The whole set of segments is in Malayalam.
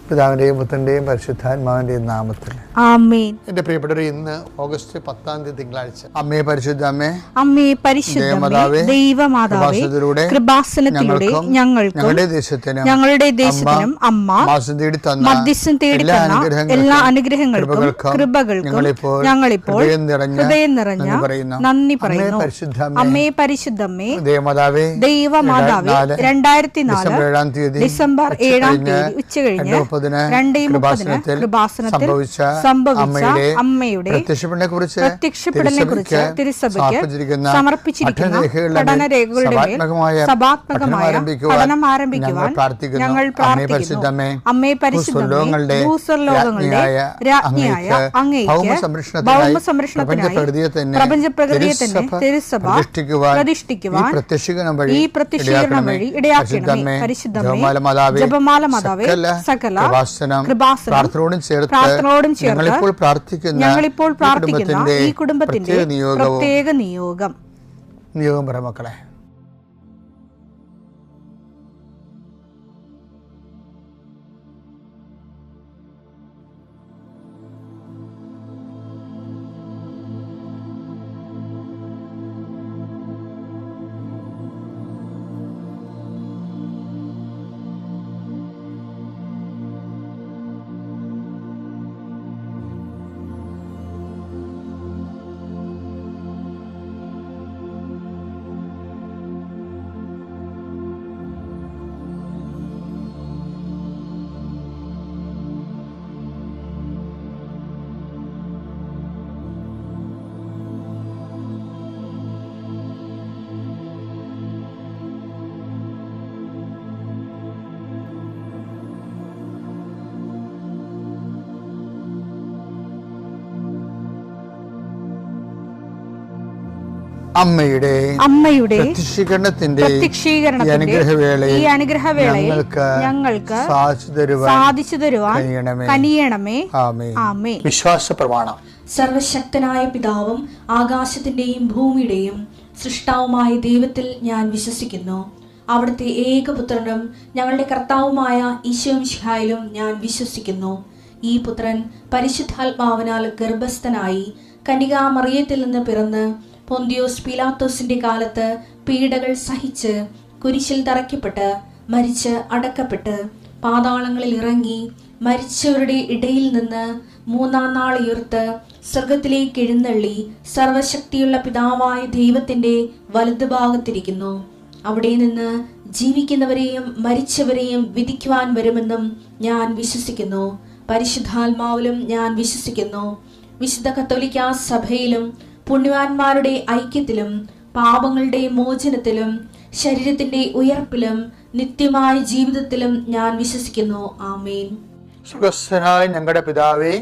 പിതാവിൻ്റെയും പുത്രൻ്റെയും പരിശുദ്ധാത്മാവിൻ്റെയും നാമത്തിൽ ആമേൻ. എൻ്റെ പ്രിയപ്പെട്ടവർ, ഇന്ന് ഓഗസ്റ്റ് 10 തിങ്കളാഴ്ച. അമ്മേ പരിശുദ്ധ അമ്മേ, അമ്മേ പരിശുദ്ധമേ, ദൈവമാതാവേ, കൃപാസനത്തിലൂടെ ഞങ്ങളുടെ ദേശത്തിനും അമ്മ മധ്യസ്ഥം തേടി തന്ന എല്ലാ അനുഗ്രഹങ്ങൾക്കും കൃപകൾക്കും ഞങ്ങളിപ്പോൾ ഹൃദയം നിറഞ്ഞ നന്ദി പറയുന്നു. അമ്മേ പരിശുദ്ധമേ, ദൈവമാതാവേ, 2004 ഡിസംബർ 7 ഉച്ചകഴിഞ്ഞ് 2:30 കൃപാസനത്തിൽ സംഭവിച്ച അമ്മയുടെ പ്രത്യക്ഷപ്പെടലിനെക്കുറിച്ച് തിരുസഭയ്ക്ക് സമർപ്പിച്ചിരിക്കുന്ന പഠനരേഖകളുടെ മേൽ സഭാത്മകമായ പഠനം ആരംഭിക്കുവാൻ ഞങ്ങൾ പ്രാർത്ഥിക്കുന്നു. അമ്മേ പരിശുദ്ധമേ, ഭൂസ്വർലോകങ്ങളുടെ രാജ്ഞിയായ അങ്ങേയ്ക്ക് ഭൗമസംരക്ഷണത്തിനായി പ്രപഞ്ചപ്രകൃതിയെ തന്നെ തിരുസഭ പ്രതിഷ്ഠിക്കുവാൻ ഈ പ്രത്യക്ഷീകരണം വഴി ഇടയാക്കണമേ. പരിശുദ്ധമേ, ജപമാല മാതാവേ, സകല പ്രാർത്ഥനയോടും ചേർത്ത് ഞങ്ങളിപ്പോൾ പ്രാർത്ഥിക്കുന്ന ഈ കുടുംബത്തിന്റെ പ്രത്യേക നിയോഗം പറ മക്കളെ. അമ്മയുടെ പ്രത്യക്ഷീകരണത്തിന്റെ ഈ അനുഗ്രഹവേളയിൽ ഞങ്ങൾക്ക് സാധിച്ചു തരുവാൻ കനിയണമേ. ആമേൻ. വിശ്വാസ പ്രമാണം. സർവശക്തനായ പിതാവും ആകാശത്തിന്റെയും ഭൂമിയുടെയും സൃഷ്ടാവുമായ ദൈവത്തിൽ ഞാൻ വിശ്വസിക്കുന്നു. അവിടുത്തെ ഏകപുത്രനും ഞങ്ങളുടെ കർത്താവുമായ ഈശോമിശിഹായിലും ഞാൻ വിശ്വസിക്കുന്നു. ഈ പുത്രൻ പരിശുദ്ധാത്മാവിനാൽ ഗർഭസ്ഥനായി കന്യകാമറിയത്തിൽ നിന്ന് പിറന്ന് പൊന്തിയോസ് പീലാത്തോസിന്റെ കാലത്ത് പീഡകൾ സഹിച്ച് കുരിശിൽ തറയ്ക്കപ്പെട്ട് മരിച്ച് അടക്കപ്പെട്ട് പാതാളങ്ങളിൽ ഇറങ്ങി മരിച്ചവരുടെ ഇടയിൽ നിന്ന് 3-ാം നാൾ ഉയർത്ത് സ്വർഗത്തിലേക്ക് എഴുന്നള്ളി സർവശക്തിയുള്ള പിതാവായ ദൈവത്തിന്റെ വലതുഭാഗത്തിരിക്കുന്നു. അവിടെ നിന്ന് ജീവിക്കുന്നവരെയും മരിച്ചവരെയും വിധിക്കുവാൻ വരുമെന്നും ഞാൻ വിശ്വസിക്കുന്നു. പരിശുദ്ധാത്മാവിലും ഞാൻ വിശ്വസിക്കുന്നു. വിശുദ്ധ കത്തോലിക്കാ സഭയിലും പുണ്യവാന്മാരുടെ ഐക്യത്തിലും പാപങ്ങളുടെ മോചനത്തിലും ശരീരത്തിന്റെ ഉയർപ്പിലും നിത്യമായ ജീവിതത്തിലും ഞാൻ വിശ്വസിക്കുന്നു. ആമേൻ. സ്വർഗ്ഗസ്ഥനായ ഞങ്ങളുടെ പിതാവേ,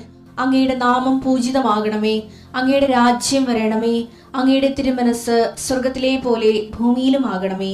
അങ്ങയുടെ നാമം പൂജിതമാകണമേ. അങ്ങയുടെ രാജ്യം വരണമേ. അങ്ങയുടെ തിരുമനസ് സ്വർഗത്തിലെ പോലെ ഭൂമിയിലും ആകണമേ.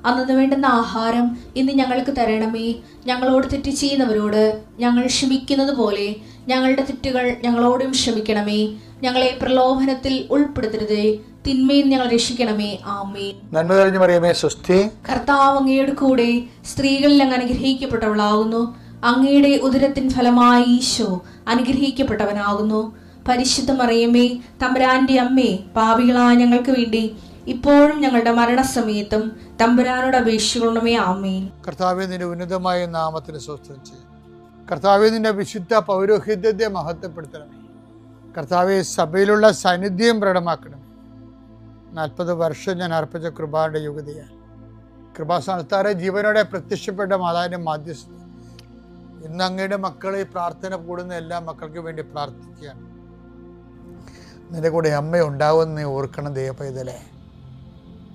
അന്നു വേണ്ടുന്ന ആഹാരം ഇന്ന് ഞങ്ങൾക്ക് തരണമേ. ഞങ്ങളോട് തെറ്റ് ചെയ്യുന്നവരോട് ഞങ്ങൾ ക്ഷമിക്കുന്നത് പോലെ ഞങ്ങളുടെ തെറ്റുകൾ ഞങ്ങളോടും ക്ഷമിക്കണമേ. ഞങ്ങളെ പ്രലോഭനത്തിൽ ഉൾപ്പെടുത്തരുതേ, തിന്മയിൽ ഞങ്ങൾ രക്ഷിക്കണമേ. ആമേൻ. നന്മ നിറഞ്ഞ മറിയമേ, സ്വസ്തി. കർത്താവ് അങ്ങയുടെ കൂടെ സ്ത്രീകളിൽ അങ്ങ് അനുഗ്രഹിക്കപ്പെട്ടവളാകുന്നു. അങ്ങയുടെ ഉദരത്തിൻ ഫലമായി ഈശോ അനുഗ്രഹിക്കപ്പെട്ടവനാകുന്നു. പരിശുദ്ധ മറിയമേ, തമ്പുരാന്റെ അമ്മേ, പാപികളായ ഞങ്ങൾക്ക് വേണ്ടി ഇപ്പോഴും ഞങ്ങളുടെ മരണസമയത്തും തമ്പുരാനോട് അപേക്ഷിക്കണമേ. ആമേൻ. കർത്താവേ, നിന്റെ ഉന്നതമായ നാമത്തിന് സ്തോത്രം ചെയ്യും. കർത്താവേ, നിന്റെ വിശുദ്ധ പൗരോഹിത്യത്തെ മഹത്വപ്പെടുത്തണമേ. കർത്താവെ, സഭയിലുള്ള സാന്നിധ്യം പ്രകടമാക്കണമേ. 40 വർഷം ഞാൻ അർപ്പിച്ച കൃപാന്റെ യുഗതിയാണ്. കൃപാസ്ഥാനത്താറെ ജീവനോടെ പ്രത്യക്ഷപ്പെട്ട മാതാവിന്റെ മാധ്യസ്ഥ ഇന്ന് അങ്ങയുടെ മക്കളെ പ്രാർത്ഥന കൂടുന്ന എല്ലാ മക്കൾക്ക് വേണ്ടി പ്രാർത്ഥിക്കുകയാണ്. നിന്റെ കൂടെ അമ്മ ഉണ്ടാവുമെന്ന് ഓർക്കണം ദൈവപൈതലേ.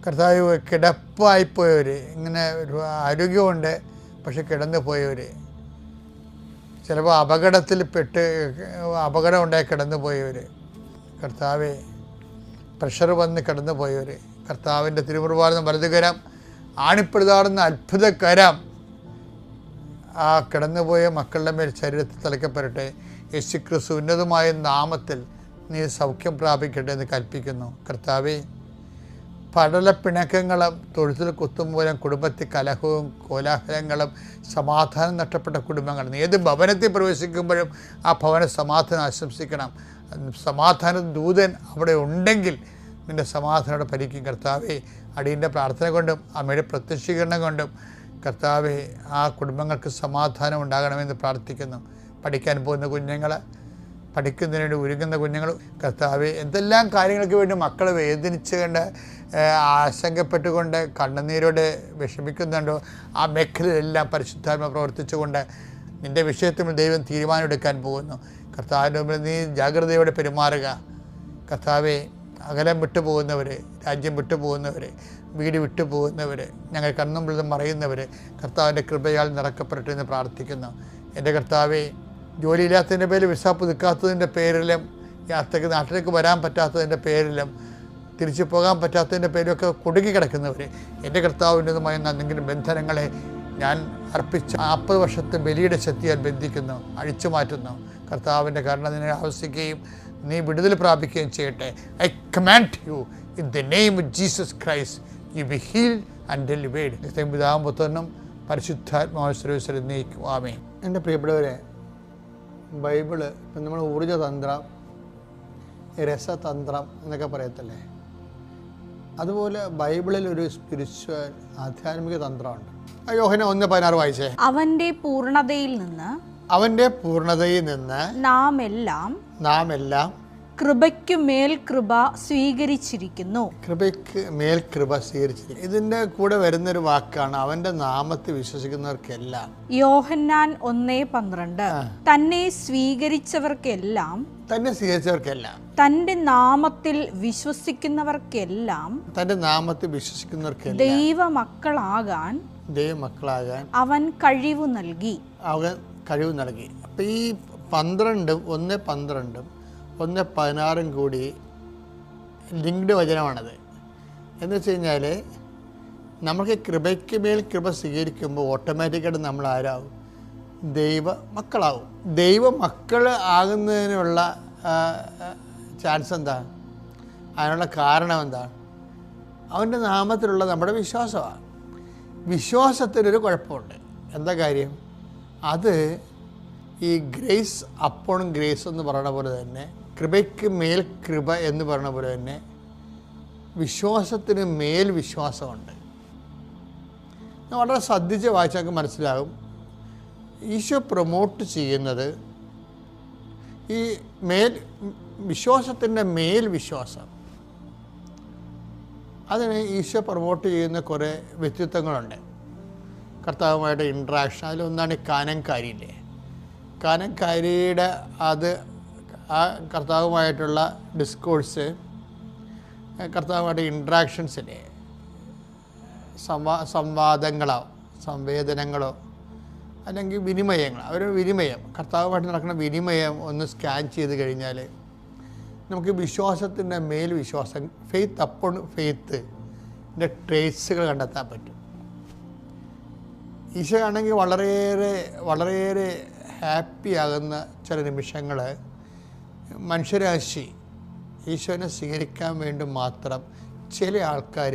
കർത്താവ്, കിടപ്പായിപ്പോയവർ, ഇങ്ങനെ ഒരു ആരോഗ്യമുണ്ട് പക്ഷെ കിടന്നു പോയവർ, ചിലപ്പോൾ അപകടം ഉണ്ടായി കിടന്നു പോയവർ, കർത്താവെ, പ്രഷർ വന്ന് കിടന്നു പോയവർ, കർത്താവിൻ്റെ തിരുമുറുവാർന്ന വലതുകരം, ആണിപ്പെടുതാടുന്ന അത്ഭുതകരം ആ കിടന്നുപോയ മക്കളുടെ മേൽ ശരീരത്തിൽ തളിക്കപ്പെടട്ടെ. യേശുക്രിസ്തു ഉന്നതമായ നാമത്തിൽ നീ സൗഖ്യം പ്രാപിക്കട്ടെ എന്ന് കൽപ്പിക്കുന്നു. കർത്താവെ, പടലപ്പിണക്കങ്ങളും തൊഴുത്തിൽ കുത്തുമൂലം കുടുംബത്തിൽ കലഹവും കോലാഹലങ്ങളും സമാധാനം നഷ്ടപ്പെട്ട കുടുംബങ്ങൾ. നീ ഏത് ഭവനത്തിൽ പ്രവേശിക്കുമ്പോഴും ആ ഭവന സമാധാനം ആശംസിക്കണം. സമാധാന ദൂതൻ അവിടെ ഉണ്ടെങ്കിൽ നിൻ്റെ സമാധാനോടെ ഭരിക്കും. കർത്താവേ, അടിയൻ്റെ പ്രാർത്ഥന കൊണ്ടും അമ്മയുടെ പ്രത്യക്ഷീകരണം കൊണ്ടും കർത്താവേ, ആ കുടുംബങ്ങൾക്ക് സമാധാനം ഉണ്ടാകണമെന്ന് പ്രാർത്ഥിക്കുന്നു. പഠിക്കാൻ പോകുന്ന കുഞ്ഞുങ്ങൾ, പഠിക്കുന്നതിന് വേണ്ടി ഒരുങ്ങുന്ന കുഞ്ഞുങ്ങൾ, കർത്താവേ, എന്തെല്ലാം കാര്യങ്ങൾക്ക് വേണ്ടി മക്കൾ വേദനിച്ച് കണ്ട് ആശങ്കപ്പെട്ടുകൊണ്ട് കണ്ണുനീരോടെ വിഷമിക്കുന്നുണ്ടോ ആ മേഖലയിലെല്ലാം പരിശുദ്ധാത്മ പ്രവർത്തിച്ചുകൊണ്ട് നിൻ്റെ വിഷയത്തിൽ ദൈവം തീരുമാനമെടുക്കാൻ പോകുന്നു. കർത്താവിൻ്റെ മുമ്പിൽ നീ ജാഗ്രതയോടെ പെരുമാറുക. കർത്താവെ, അകലം വിട്ടുപോകുന്നവർ, രാജ്യം വിട്ടുപോകുന്നവർ, വീട് വിട്ടുപോകുന്നവർ, ഞങ്ങൾ കണ്ണുമ്പിൽ മറയുന്നവർ കർത്താവിൻ്റെ കൃപയാൽ നിറക്കപ്പെടട്ടെ എന്ന് പ്രാർത്ഥിക്കുന്നു. എൻ്റെ കർത്താവെ, ജോലിയില്ലാത്തതിൻ്റെ പേരിൽ വിസ പുതുക്കാത്തതിൻ്റെ പേരിലും യാത്രയ്ക്ക് നാട്ടിലേക്ക് വരാൻ പറ്റാത്തതിൻ്റെ പേരിലും തിരിച്ചു പോകാൻ പറ്റാത്തതിൻ്റെ പേരിലൊക്കെ കുടുങ്ങി കിടക്കുന്നവർ, എൻ്റെ കർത്താവിൻ്റെതുമായ എന്തെങ്കിലും ബന്ധനങ്ങളെ ഞാൻ അർപ്പിച്ച 40 വർഷത്തെ ബലിയുടെ ശക്തിയാൽ ബന്ധിക്കുന്നു, അഴിച്ചു മാറ്റുന്നു. കർത്താവിൻ്റെ കരുണ നിന്നെ ആവശ്യിക്കുകയും നീ വിടുതൽ പ്രാപിക്കുകയും ചെയ്യട്ടെ. I command you in the name of Jesus Christ, you be healed and delivered. പിതാവും പുത്രനും പരിശുദ്ധാത്മാവിനെ നീക്കും. ആമേൻ. എൻ്റെ പ്രിയപ്പെട്ടവരെ, ബൈബിള് ഇപ്പം നമ്മൾ ഊർജ്ജതന്ത്രം, രസതന്ത്രം എന്നൊക്കെ പറയത്തില്ലേ, അതുപോലെ ബൈബിളിൽ ഒരു സ്പിരിച്വൽ ആധ്യാത്മിക തന്ത്രമുണ്ട്. യോഹന്നാൻ 1:16 വായിച്ചേ. അവന്റെ പൂർണ്ണതയിൽ നിന്ന് നാം എല്ലാം കൃപയ്ക്ക് മേൽ കൃപ സ്വീകരിച്ചിരിക്കുന്നു. കൃപയ്ക്ക് മേൽ കൃപ സ്വീകരിച്ചിരിക്കുന്നു. ഇതിന്റെ കൂടെ വരുന്നൊരു വാക്കാണ് അവന്റെ നാമത്തിൽ വിശ്വസിക്കുന്നവർക്കെല്ലാം. യോഹന്നാൻ 1:12 തന്നെ സ്വീകരിച്ചവർക്കെല്ലാം തന്റെ നാമത്തിൽ വിശ്വസിക്കുന്നവർക്കെല്ലാം ദൈവമക്കളാകാൻ അവൻ കഴിവ് നൽകി. അപ്പം ഈ 12 1:12 1:16 കൂടി ലിങ്ക്ഡ് വചനമാണത്. എന്ന് വെച്ച് കഴിഞ്ഞാൽ നമുക്ക് കൃപയ്ക്ക് മേൽ കൃപ സ്വീകരിക്കുമ്പോൾ ഓട്ടോമാറ്റിക്കായിട്ട് നമ്മൾ ആരാവും? ദൈവ മക്കളാവും. ദൈവ മക്കൾ ആകുന്നതിനുള്ള ചാൻസ് എന്താ? അതിനുള്ള കാരണം എന്താണ്? അവൻ്റെ നാമത്തിലുള്ള നമ്മുടെ വിശ്വാസമാണ്. വിശ്വാസത്തിനൊരു കുഴപ്പമുണ്ട്. എന്താ കാര്യം? അത് ഈ ഗ്രേസ് അപ്പോൺ ഗ്രേസ് എന്ന് പറയുന്ന പോലെ തന്നെ, കൃപയ്ക്ക് മേൽ കൃപ എന്ന് പറയുന്ന പോലെ തന്നെ വിശ്വാസത്തിന് മേൽ വിശ്വാസമുണ്ട്. വളരെ ശ്രദ്ധിച്ച് വായിച്ചാൽ മനസ്സിലാകും. ഈശോ പ്രൊമോട്ട് ചെയ്യുന്നത് ഈ വിശ്വാസത്തിൻ്റെ മേൽ വിശ്വാസം. അതിന് ഈശോ പ്രൊമോട്ട് ചെയ്യുന്ന കുറേ വ്യക്തിത്വങ്ങളുണ്ട്. കർത്താവുമായിട്ട് ഇൻട്രാക്ഷൻ. അതിലൊന്നാണ് ഈ കാനൻകാരിയില്ലേ. കാനൻകാരിയുടെ ആ കർത്താവുമായിട്ടുള്ള ഡിസ്കോഴ്സ്, കർത്താവുമായിട്ട് ഇൻട്രാക്ഷൻസിലെ സംവാദങ്ങളോ സംവേദനങ്ങളോ അല്ലെങ്കിൽ വിനിമയങ്ങൾ, വിനിമയം, കർത്താവുമായിട്ട് നടക്കുന്ന വിനിമയം ഒന്ന് സ്കാൻ ചെയ്ത് കഴിഞ്ഞാൽ നമുക്ക് വിശ്വാസത്തിൻ്റെ മേൽ വിശ്വാസം, ഫെയ്ത്ത് അപ്പോൺ ഫെയ്ത്തിൻ്റെ ട്രേസുകൾ കണ്ടെത്താൻ പറ്റും. ഈശോ ആണെങ്കിൽ വളരെയേറെ ഹാപ്പി ആകുന്ന ചില നിമിഷങ്ങൾ മനുഷ്യരാശി ഈശോനെ സ്വീകരിക്കാൻ വേണ്ടി മാത്രം ചില ആൾക്കാർ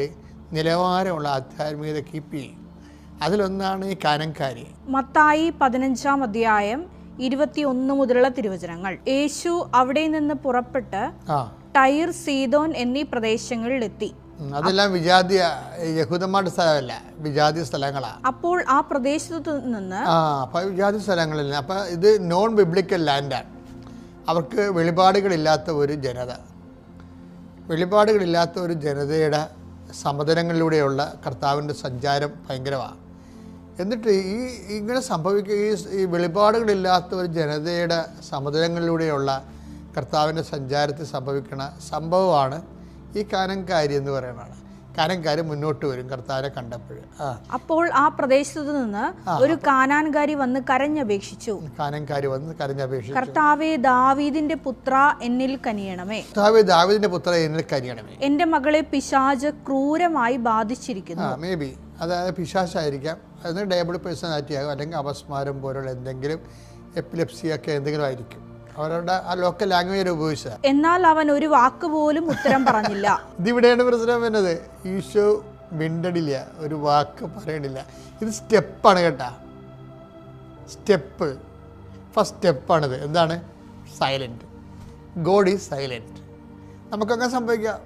നിലവാരമുള്ള ആധ്യാത്മികത കീപ്പ് ചെയ്യും. അതിലൊന്നാണ് ഈ കാനൻകാരി. മത്തായി 15:21 മുതലുള്ള തിരുവചനങ്ങൾ. യേശു അവിടെ നിന്ന് പുറപ്പെട്ട് ടൈർ, സീദോൻ എന്നീ പ്രദേശങ്ങളിലെത്തി. അതെല്ലാം വിജാതീയ യഹൂദന്മാരുടെ സ്ഥലമല്ല, വിജാതീയ സ്ഥലങ്ങളാണ്. അപ്പോൾ ആ പ്രദേശത്തു നിന്ന് വിജാതീയ സ്ഥലങ്ങളിൽ, അപ്പം ഇത് നോൺ ബിബ്ലിക്കൽ ലാൻഡാണ്. അവർക്ക് വെളിപാടുകളില്ലാത്ത ഒരു ജനതയുടെ സമതലങ്ങളിലൂടെയുള്ള കർത്താവിൻ്റെ സഞ്ചാരം ഭയങ്കരമാണ്. എന്നിട്ട് ഇങ്ങനെ ഈ വെളിപാടുകളില്ലാത്ത ഒരു ജനതയുടെ സമതലങ്ങളിലൂടെയുള്ള കർത്താവിൻ്റെ സഞ്ചാരത്തിൽ സംഭവിക്കുന്ന സംഭവമാണ് ഈ കാനൻകാരി എന്ന് പറയുന്നത്. കാനൻകാരി മുന്നോട്ട് വരും കർത്താവിനെ കണ്ടപ്പോൾ. അപ്പോൾ ആ പ്രദേശത്തു നിന്ന് ഒരു കാനാൻകാരി വന്ന് കരഞ്ഞപേക്ഷിച്ചു. കർത്താവേ, ദാവീദിന്റെ പുത്ര, എന്നിൽ കനിയണമേ. എന്റെ മകളെ പിശാച് ക്രൂരമായി ബാധിച്ചിരിക്കുന്നു. മേ ബി അതായത് പിശാചായിരിക്കാം, അതിന് ഡയബിൾ പേഴ്സണാലിറ്റി ആകും, അല്ലെങ്കിൽ അപസ്മാരം പോലുള്ള എന്തെങ്കിലും, എപ്പിലെപ്സി ഒക്കെ എന്തെങ്കിലും ആയിരിക്കും. അവരുടെ ആ ലോക്കൽ ലാംഗ്വേജ് ഉപയോഗിച്ച. എന്നാൽ അവൻ ഒരു വാക്ക് പോലും ഉത്തരം പറഞ്ഞില്ല. ഇതിവിടെയാണ് പ്രശ്നം വരുന്നത്. ഈശോ മിണ്ടടില്ല, ഒരു വാക്ക് പറയണില്ല. ഇത് സ്റ്റെപ്പാണ് കേട്ടാ, സ്റ്റെപ്പ്. ഫസ്റ്റ് സ്റ്റെപ്പാണിത്. എന്താണ്? സൈലൻറ്റ്. God is silent. നമുക്കങ്ങനെ സംഭവിക്കാം.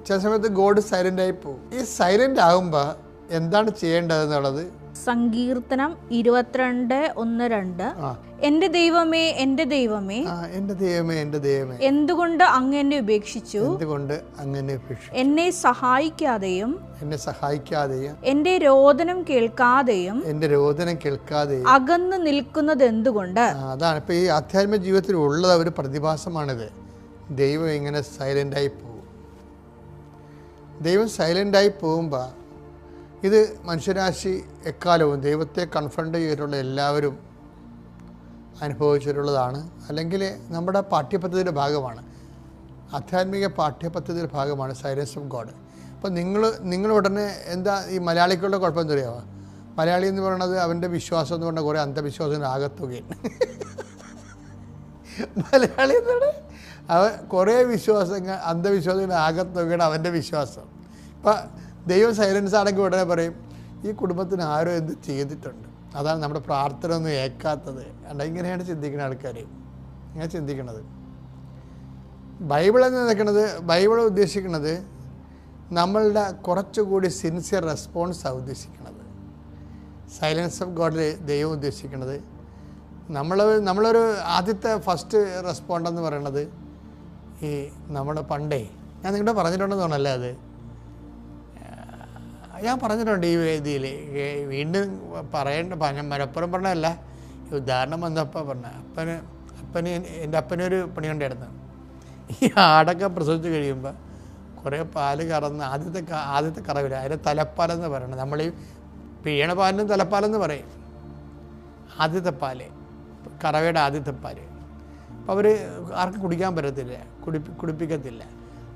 ചില സമയത്ത് ഗോഡ് സൈലൻ്റായി പോകും. ഈ സൈലൻ്റ് ആകുമ്പോൾ എന്താണ് ചെയ്യേണ്ടതെന്നുള്ളത് സങ്കീർത്തനം 22:1-2 എന്റെ ദൈവമേ എന്റെ ദൈവമേ എൻ്റെ ദൈവമേ എൻ്റെ ദൈവമേ എന്തുകൊണ്ട് അങ്ങ് എന്നെ ഉപേക്ഷിച്ചു, എന്തുകൊണ്ട് അങ്ങനെ ഉപേക്ഷിച്ചു, എന്നെ സഹായിക്കാതെയും എന്റെ രോദനം കേൾക്കാതെയും അകന്ന് നിൽക്കുന്നത് എന്തുകൊണ്ട്? അതാണ് ഇപ്പൊ ഈ ആധ്യാത്മിക ജീവിതത്തിൽ ഉള്ളത് ഒരു പ്രതിഭാസമാണിത്. ദൈവം ഇങ്ങനെ സൈലൻ്റായി പോകും. ദൈവം സൈലൻ്റായി പോകുമ്പോൾ ഇത് മനുഷ്യരാശി എക്കാലവും ദൈവത്തെ കൺഫ്രണ്ട് ചെയ്തിട്ടുള്ള എല്ലാവരും അനുഭവിച്ചിട്ടുള്ളതാണ്. അല്ലെങ്കിൽ നമ്മുടെ പാഠ്യപദ്ധതിയുടെ ഭാഗമാണ്, ആധ്യാത്മിക പാഠ്യപദ്ധതിയുടെ ഭാഗമാണ് സൈലൻസ് ഓഫ് ഗോഡ്. അപ്പോൾ നിങ്ങൾ ഉടനെ എന്താ ഈ മലയാളികളുടെ കുഴപ്പം എന്താ പറയുക? മലയാളി എന്ന് പറയുന്നത് അവൻ്റെ വിശ്വാസം എന്ന് പറഞ്ഞാൽ കുറേ അന്ധവിശ്വാസത്തിന് ആകത്തുകയാണ്. മലയാളി എന്നാണ് അവൻ കുറേ അന്ധവിശ്വാസത്തിന് ആകത്തുകയാണ് അവൻ്റെ വിശ്വാസം. ഇപ്പം ദൈവം സൈലൻസ് ആണെങ്കിൽ ഉടനെ പറയും ഈ കുടുംബത്തിന് ആരോ എന്ത് ചെയ്തിട്ടുണ്ട്, അതാണ് നമ്മുടെ പ്രാർത്ഥന ഒന്നും ഏൽക്കാത്തത്. അല്ല, ഇങ്ങനെയാണ് ചിന്തിക്കുന്ന ആൾക്കാർ, ഇങ്ങനെ ചിന്തിക്കുന്നത്. ബൈബിൾ എന്ന് നിൽക്കുന്നത്, ബൈബിൾ ഉദ്ദേശിക്കുന്നത് നമ്മളുടെ കുറച്ചുകൂടി സിൻസിയർ റെസ്പോൺസാണ് ഉദ്ദേശിക്കുന്നത്. സൈലൻസ് ഓഫ് ഗോഡിൽ ദൈവം ഉദ്ദേശിക്കുന്നത് നമ്മളൊരു ആദ്യത്തെ ഫസ്റ്റ് റെസ്പോണ്ടെന്ന് പറയുന്നത് ഈ നമ്മൾ പണ്ടേ ഞാൻ നിങ്ങളുടെ പറഞ്ഞിട്ടുണ്ടെന്ന് തോന്നല്ലേ, അത് ഞാൻ പറഞ്ഞിട്ടുണ്ട് ഈ വേദിയിൽ. വീണ്ടും മലപ്പുറം പറഞ്ഞതല്ല, ഈ ഉദാഹരണം വന്നപ്പോൾ പറഞ്ഞ എൻ്റെ അപ്പനൊരു പണിയുണ്ടായിരുന്നു. ഈ ആടൊക്കെ പ്രസവിച്ച് കഴിയുമ്പോൾ കുറേ പാല് കറന്ന് ആദ്യത്തെ കറവില്ല, അതിൻ്റെ തലപ്പാലെന്ന് പറയണം. നമ്മൾ ഈ പിഴണ പാലിനും തലപ്പാലെന്ന് പറയും. ആദ്യത്തെ പാല്, കറവയുടെ ആദ്യത്തെ പാല്. അപ്പോൾ അവർ ആർക്കും കുടിക്കാൻ പറ്റത്തില്ല, കുടിപ്പിക്കത്തില്ല.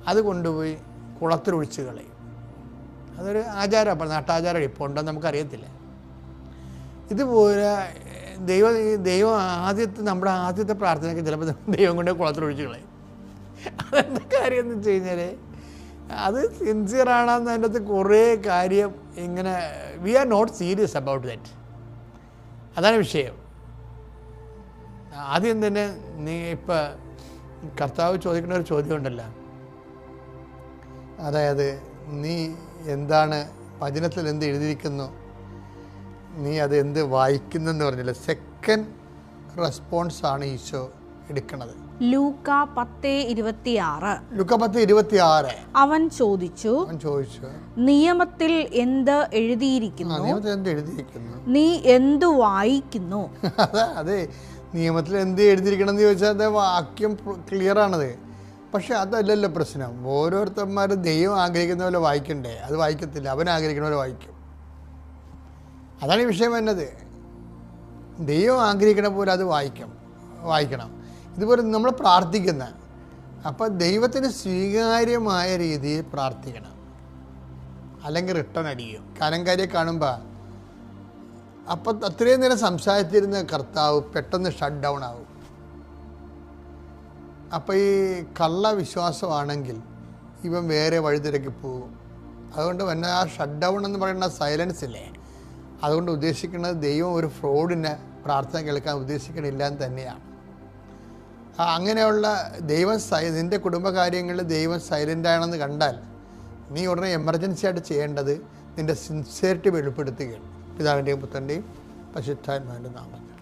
അത് കൊണ്ടുപോയി കുളത്തിലൊഴിച്ച് കളയും. അതൊരു ആചാരമാണ്, നാട്ടാചാരം. ഇപ്പോൾ ഉണ്ടോ നമുക്കറിയത്തില്ല. ഇതുപോലെ ദൈവം നമ്മുടെ ആദ്യത്തെ പ്രാർത്ഥനയ്ക്ക് ചിലപ്പോൾ ദൈവം കൊണ്ട് കുളത്തിലൊഴിച്ച് കളയും. അതെന്താ കാര്യം എന്ന് വെച്ച് കഴിഞ്ഞാൽ അത് സിൻസിയറാണെന്ന് അതിൻ്റെ അകത്ത് കുറേ കാര്യം ഇങ്ങനെ we are not serious about that. അതാണ് വിഷയം. ആദ്യം തന്നെ നീ ഇപ്പം കർത്താവ് ചോദിക്കുന്ന ഒരു ചോദ്യം ഉണ്ടല്ലോ, അതായത് നീ എന്താണ് വചനത്തിൽ എന്ത് എഴുതിയിരിക്കുന്നു, നീ അത് എന്ത് വായിക്കുന്നെന്ന് പറഞ്ഞില്ല. സെക്കൻഡ് റെസ്പോൺസാണ് ഈശോ എടുക്കുന്നത്. ലൂക്ക 10:26 അവൻ ചോദിച്ചു നിയമത്തിൽ എന്ത് എഴുതിയിരിക്കുന്നു, നീ എന്തു വായിക്കുന്നു? അതെ, നിയമത്തിൽ എന്ത് എഴുതിയിരിക്കണം എന്ന് ചോദിച്ചാൽ അത് വാക്യം ക്ലിയർ ആണത്. പക്ഷെ അതല്ലല്ലോ പ്രശ്നം. ഓരോരുത്തന്മാരും ദൈവം ആഗ്രഹിക്കുന്ന പോലെ വായിക്കണ്ടേ, അത് വായിക്കത്തില്ല. അവൻ ആഗ്രഹിക്കുന്ന പോലെ വായിക്കും. അതാണ് ഈ വിഷയം വരുന്നത്. ദൈവം ആഗ്രഹിക്കണ പോലെ അത് വായിക്കണം. ഇതുപോലെ നമ്മൾ പ്രാർത്ഥിക്കുന്ന, അപ്പം ദൈവത്തിന് സ്വീകാര്യമായ രീതിയിൽ പ്രാർത്ഥിക്കണം, അല്ലെങ്കിൽ റിട്ടേൺ അടിക്കും. കലങ്കാരിയെ കാണുമ്പോൾ അപ്പം അത്രയും നേരം സംസാരിച്ചിരുന്ന കർത്താവ് പെട്ടെന്ന് ഷട്ട് ഡൗൺ ആവും. അപ്പോൾ ഈ കള്ള വിശ്വാസമാണെങ്കിൽ ഇവൻ വേറെ വഴിതിരക്കി പോകും. അതുകൊണ്ട് തന്നെ ആ ഷട്ട് ഡൗൺ എന്ന് പറയുന്ന സൈലൻസ് ഇല്ലേ, അതുകൊണ്ട് ഉദ്ദേശിക്കുന്നത് ദൈവം ഒരു ഫ്രോഡിനെ പ്രാർത്ഥന കേൾക്കാൻ ഉദ്ദേശിക്കണില്ല എന്ന് തന്നെയാണ്. അങ്ങനെയുള്ള നിൻ്റെ കുടുംബകാര്യങ്ങളിൽ ദൈവം സൈലൻ്റ് ആണെന്ന് കണ്ടാൽ നീ ഉടനെ എമർജൻസി ആയിട്ട് ചെയ്യേണ്ടത് നിൻ്റെ സിൻസിയറിറ്റി വെളിപ്പെടുത്തുകയാണ്. പിതാവിൻ്റെയും പുത്രൻ്റെയും പരിശുദ്ധാത്മാവിൻ്റെ നാമത്തിൽ.